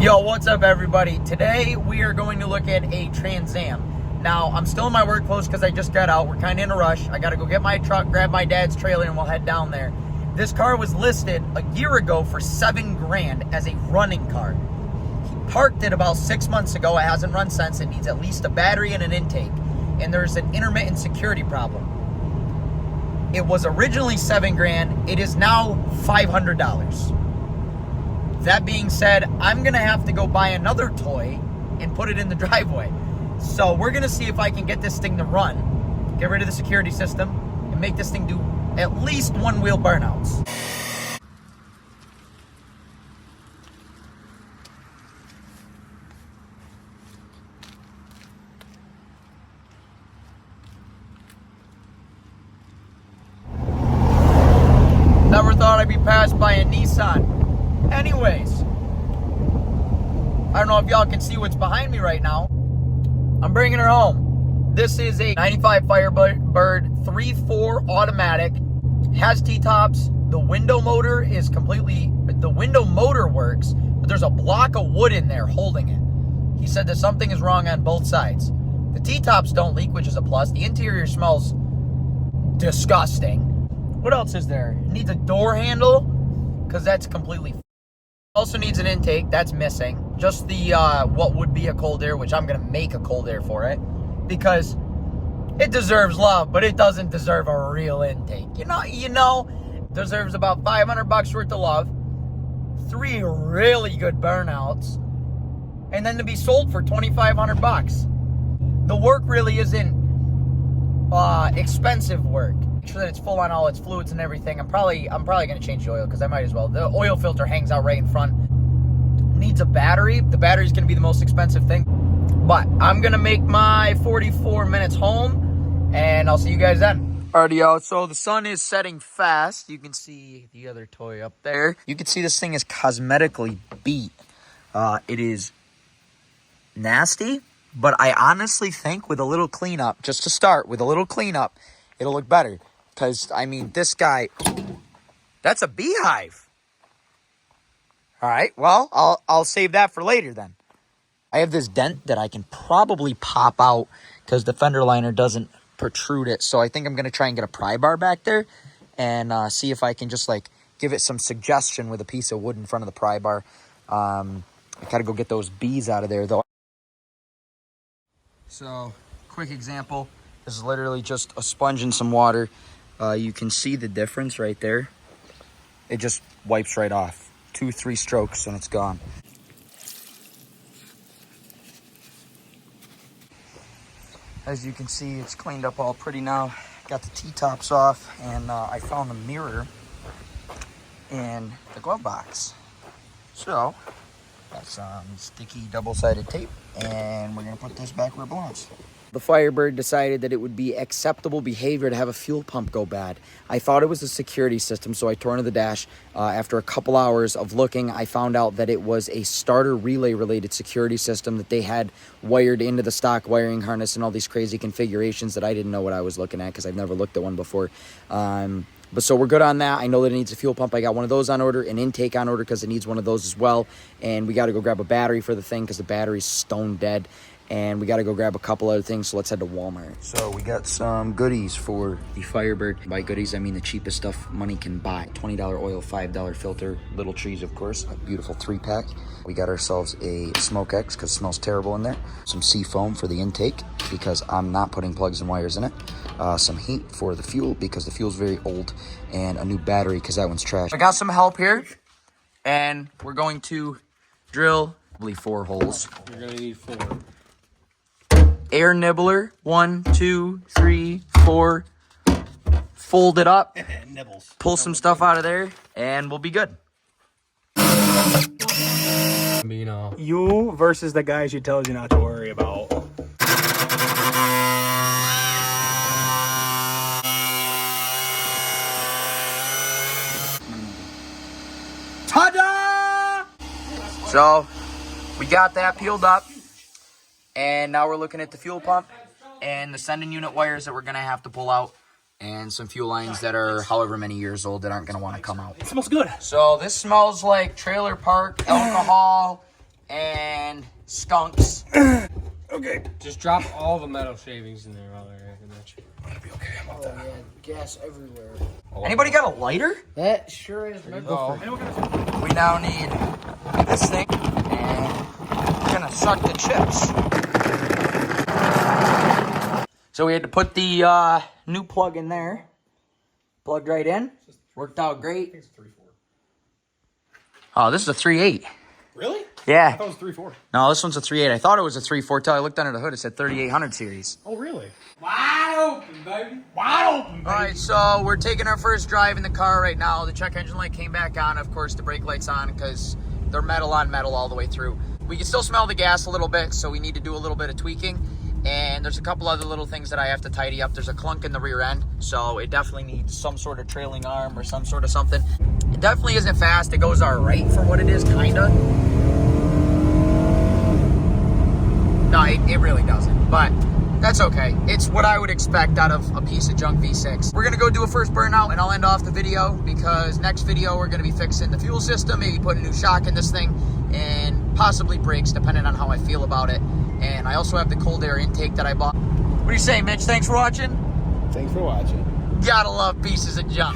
Yo, what's up everybody? Today we are going to look at a Trans Am. Now, I'm still in my work clothes because I just got out. We're kind of in a rush. I got to go get my truck, grab my dad's trailer, and we'll head down there. This car was listed a year ago for $7 grand as a running car. He parked it about 6 months ago. It hasn't run since. It needs at least a battery and an intake. And there's an intermittent security problem. It was originally $7 grand. It is now $500. That being said, I'm going to have to go buy another toy and put it in the driveway. So we're going to see if I can get this thing to run, get rid of the security system, and make this thing do at least one wheel burnouts. Never thought I'd be passed by a Nissan. Anyways, I don't know if y'all can see what's behind me right now. I'm bringing her home. This is a 95 Firebird 3.4 automatic. Has T-tops. The window motor is completely... The window motor works, but there's a block of wood in there holding it. He said that something is wrong on both sides. The T-tops don't leak, which is a plus. The interior smells disgusting. What else is there? It needs a door handle, because that's completely... Also needs an intake, that's missing. Just the, what would be a cold air, which I'm going to make a cold air for it. Because it deserves love, but it doesn't deserve a real intake. You know, deserves about $500 worth of love. 3 really good burnouts. And then to be sold for $2,500. The work really isn't expensive work. Make sure that it's full on all its fluids and everything. I'm probably going to change the oil because I might as well. The oil filter hangs out right in front. Needs a battery. The battery's going to be the most expensive thing. But I'm going to make my 44 minutes home, and I'll see you guys then. Alrighty, y'all. So the sun is setting fast. You can see the other toy up there. You can see this thing is cosmetically beat. It is nasty, but I honestly think with a little cleanup, just to start, with a little cleanup, it'll look better. Because, I mean, this guy, that's a beehive. All right, well, I'll save that for later then. I have this dent that I can probably pop out because the fender liner doesn't protrude it. So I think I'm going to try and get a pry bar back there and see if I can just, like, give it some suggestion with a piece of wood in front of the pry bar. I got to go get those bees out of there, though. So, quick example. This is literally just a sponge and some water. You can see the difference right there. It just wipes right off. 2-3 strokes and it's gone. As you can see, it's cleaned up all pretty now. Got the T-tops off, and I found the mirror in the glove box. So, got some sticky double-sided tape, and we're gonna put this back where it belongs. The Firebird decided that it would be acceptable behavior to have a fuel pump go bad. I thought it was a security system, so I tore into the dash. After a couple hours of looking, I found out that it was a starter relay-related security system that they had wired into the stock wiring harness and all these crazy configurations that I didn't know what I was looking at because I've never looked at one before. But so we're good on that. I know that it needs a fuel pump. I got one of those on order, an intake on order because it needs one of those as well. And we got to go grab a battery for the thing because the battery's stone dead. And we got to go grab a couple other things, so let's head to Walmart. So we got some goodies for the Firebird. By goodies, I mean the cheapest stuff money can buy. $20 oil, $5 filter, little trees, of course, a beautiful 3-pack. We got ourselves a Smoke X because it smells terrible in there. Some sea foam for the intake because I'm not putting plugs and wires in it. Some heat for the fuel because the fuel's very old. And a new battery because that one's trash. I got some help here, and we're going to drill, probably 4 holes. You're going to need 4. Air nibbler, 1, 2, 3, 4. Fold it up. Nibbles. Pull some stuff out of there, and we'll be good. You versus the guy she tells you not to worry about. Ta-da! So, we got that peeled up. And now we're looking at the fuel pump and the sending unit wires that we're going to have to pull out. And some fuel lines that are however many years old that aren't going to want to come out. It smells good. So this smells like trailer park alcohol and skunks. Okay. Just drop all the metal shavings in there while they're acting at you. I'll be okay about that. Yeah, gas everywhere. Anybody got a lighter? That sure is. Oh. We now need this thing, and we're gonna suck the chips. So we had to put the new plug in there. Plugged right in. Worked out great. I think it's 3.4. Oh, this is a 3.8. Really? Yeah. I thought it was 3.4. No, this one's a 3.8. I thought it was a 3.4 till I looked under the hood. It said 3800 series. Oh, really? Wide open, baby. Wide open, baby. All right, so we're taking our first drive in the car right now. The check engine light came back on. Of course, the brake light's on because they're metal on metal all the way through. We can still smell the gas a little bit, so we need to do a little bit of tweaking. And there's a couple other little things that I have to tidy up. There's a clunk in the rear end, so it definitely needs some sort of trailing arm or some sort of something. It definitely isn't fast. It goes all right for what it is, kind of. No, it really doesn't, but that's okay. It's what I would expect out of a piece of junk V6. We're gonna go do a first burnout and I'll end off the video because next video we're gonna be fixing the fuel system, maybe put a new shock in this thing and possibly brakes depending on how I feel about it. And I also have the cold air intake that I bought. What do you say, Mitch? Thanks for watching. Thanks for watching. Gotta love pieces of junk.